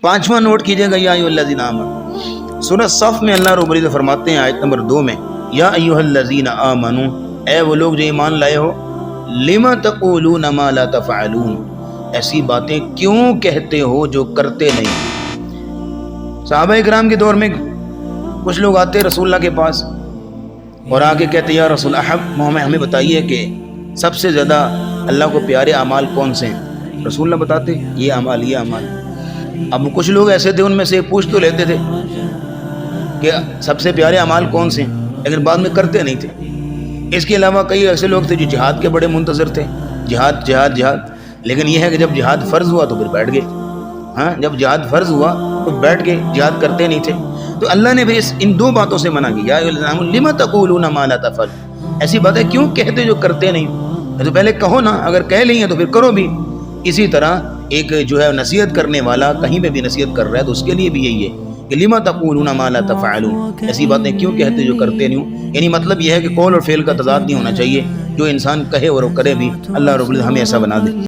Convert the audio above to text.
پانچواں نوٹ کیجئے گا، یا ایھا الذین آمنوا، سورہ صف میں اللہ رب العزت فرماتے ہیں آیت نمبر 2 میں، یا ایھا الذین آمنوا، اے وہ لوگ جو ایمان لائے ہو، لم تقولون ما لا تفعلون، ایسی باتیں کیوں کہتے ہو جو کرتے نہیں۔ صحابہ کرام کے دور میں کچھ لوگ آتے رسول اللہ کے پاس اور آگے کہتے یا رسول اللہ ہمیں بتائیے کہ سب سے زیادہ اللہ کو پیارے اعمال کون سے ہیں؟ رسول اللہ بتاتے یہ اعمال یہ اعمال۔ اب کچھ لوگ ایسے تھے، ان میں سے پوچھ تو لیتے تھے کہ سب سے پیارے اعمال کون سے ہیں، لیکن بعد میں کرتے نہیں تھے۔ اس کے علاوہ کئی ایسے لوگ تھے جو جہاد کے بڑے منتظر تھے، جہاد جہاد جہاد، لیکن یہ ہے کہ جب جہاد فرض ہوا تو پھر بیٹھ گئے۔ ہاں، جب جہاد فرض ہوا تو بیٹھ گئے، جہاد کرتے نہیں تھے۔ تو اللہ نے بھی ان دو باتوں سے منع کیا، لم تقولون ما لا تفعلون، ایسی باتیں کیوں کہتے جو کرتے نہیں، تو پہلے کہو نا، اگر کہہ لیں گے تو پھر کرو بھی۔ اسی طرح ایک جو ہے نصیحت کرنے والا کہیں پہ بھی نصیحت کر رہا ہے تو اس کے لیے بھی یہی ہے کہ لم تقولون ما لا تفعلون، ایسی باتیں کیوں کہتے جو کرتے نہیں ہوں۔ یعنی مطلب یہ ہے کہ قول اور فعل کا تضاد نہیں ہونا چاہیے، جو انسان کہے اور وہ کرے بھی۔ اللہ رب العزت ہمیں ایسا بنا دے۔